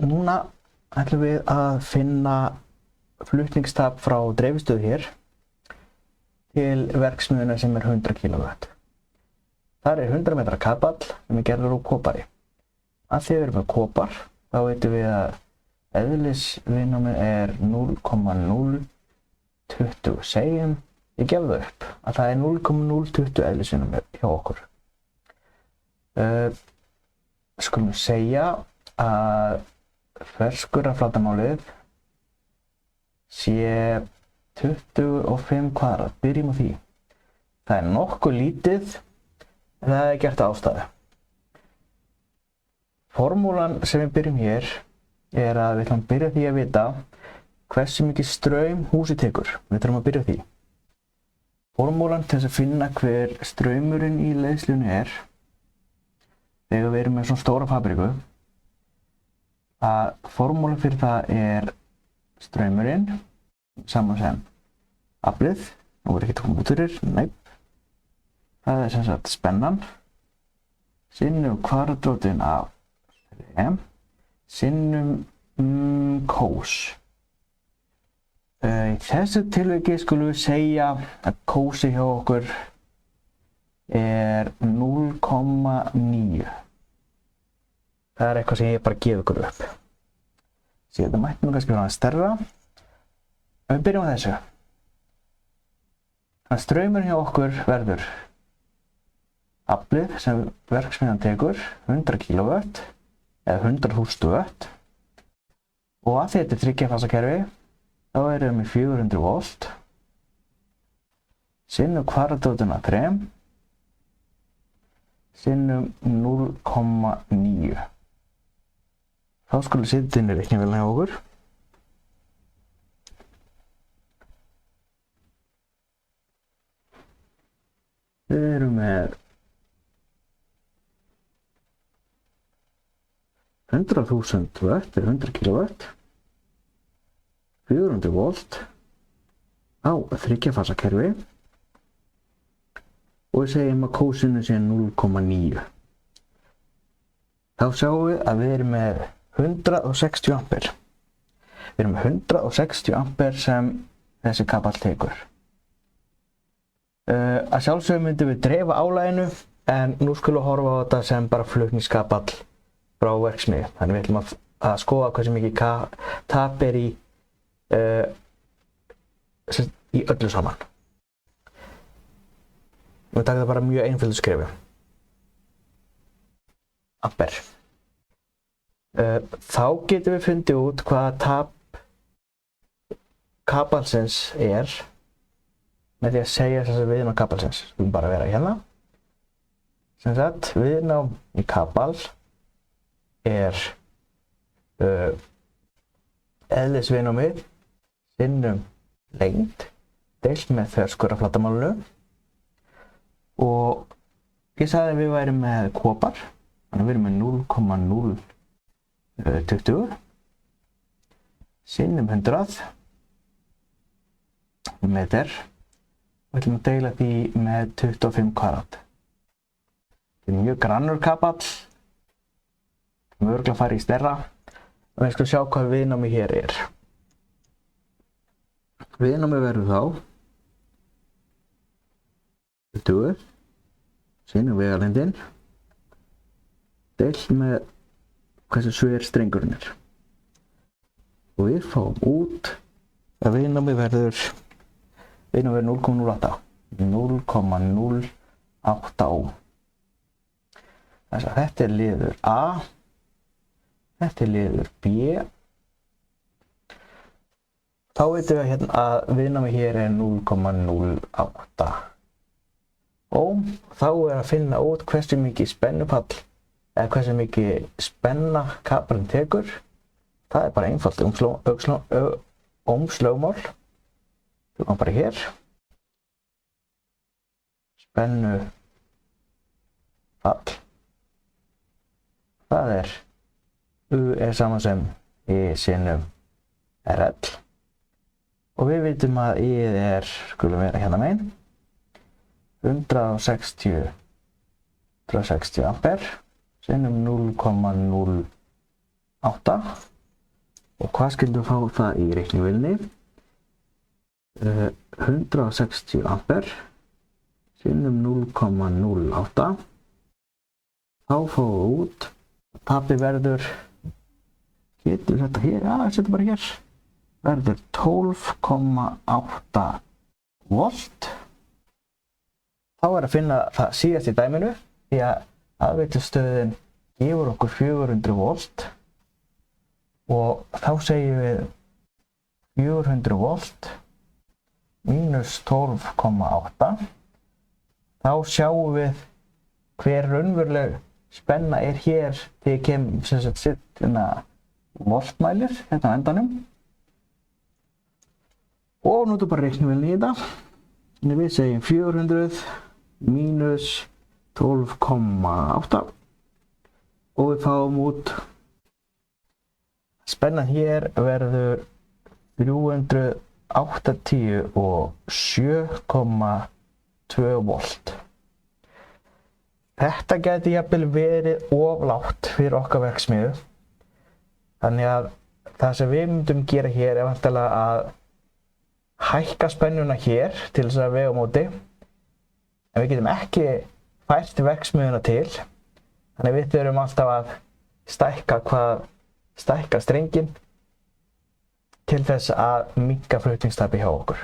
Núna ætlum við að finna flutningstap frá dreifistöð hér til verksmiðjunnar sem 100 kW. Þar 100 metra kapall sem gerður úr kopari. Að því við erum með kopar, þá veitum við að eðlisviðnámið 0,020. Segjum, ég gef það upp, að það 0,020 eðlisviðnámið hjá okkur. Skulum segja að þverskurðarflatarmálið sé 25 kvadrat, byrjum á því. Það nokkuð lítið, en það gert að ástæðu. Formúlan sem við byrjum hér að við ætlum að byrja því að vita hversu mikið straum húsið tekur. Við þurfum að byrja því. Formúlan til þess að finna hver straumurinn í leiðslunni þegar við erum með svona stóra fabriku, að formúlan fyrir það straumurinn saman sem aflið, nú ekki tómúturir, nei. Það sem sagt spennan sinnum kvadratrótin af strem sinnum kós. Í þessu tilviki skulum við segja að kósi hjá okkur 0,9. Það eitthvað sem ég bara gef ykkur upp. Síðan þetta mætti nú kannski vera stærra. Við byrjum á þessu. Þannig að straumurinn hjá okkur verður aflið sem verksmiðjan tekur 100 kW eða 100.000 watt, og að þetta þriggjafasakerfi þá erum við með 400 volt sinnum kvadratrótin af 3 sinnum 0,9. Þá skulum við setja inn í reiknivélina hjá okkur. Við erum með 100.000 watt, 100 kW, 400 volt á þriggjafasakerfi og við segjum að kósinu sé 0,9. Þá sjáum við að við erum með 160 ampere. Við erum með 160 ampere sem þessi kapall tekur. Að sjálfsögðu myndum við dreifa álaginu, en nú skulum við horfa á þetta sem bara flutningskapall frá verksmiðju. Þannig við ætlum að skoða hversu mikið tap í öllu saman. Við taka það bara mjög einföldu skrefi. Ampere. Þá getum við fundið út hvaða tap kapallsins með því að segja þess að viðnám kapallsins. Við viljum bara vera hérna. Sem sagt, viðnám í kapall eðlisviðnámið sinnum lengd deilt með þverskurðarflatarmálinu, og ég sagði að við værum með kopar, þannig að við erum með 0,020 sinnum 100 meter og ætlum að deila því með 25 kvadrat. Þetta mjög grannur kapall, við örugglega fara í stærra, og við skulum sjá hvað viðnámið hér Viðnámið verður þá 20 sinnum vegalengdin deilt með hversu sver strengurinn og við fáum út að viðnámið verður 0,08 ohm. Þess að þetta liður A, þetta liður B. Þá veitum við hérna að viðnámið hér 0,08 ohm. Þá að finna út hversu mikið spennupall eða hversu mikið spenna kapallinn tekur. Það bara einfalt ohmslögmál. Þú kom bara hér. Spennufall. Það U saman sem I sinnum RL. Og við vitum að I skulum vera hérna megin. 160 ampere sinnum 0,08 og hvað skildum við fá það í reiknivélinni? 160 ampere sinnum 0,08 þá fáum við út tapið verður getur þetta hér, setjum bara hér verður 12,8 volt þá er að finna það síðast í dæminu því að aðveitustöðin gefur okkur 400 volt og þá segjum við 400 volt mínus 12,8 þá sjáum við hver raunveruleg spenna er hér þegar kemur sem sagt sitt voltmælir hérna á endanum og notum bara reiknivélinni í þetta en við segjum 400 mínus 12,8 og við fáum út spennan hér verður 387,2 volt. Þetta gæti jafnvel verið of lágt fyrir okkar verksmiðju. Þannig að það sem við myndum gera hér er væntanlega að hækka spennuna hér til þess að vega á móti. En við getum ekki fært verksmiðjuna til. Þannig við þurfum alltaf að stækka strenginn til þess að minnka flutningstapið hjá okkur.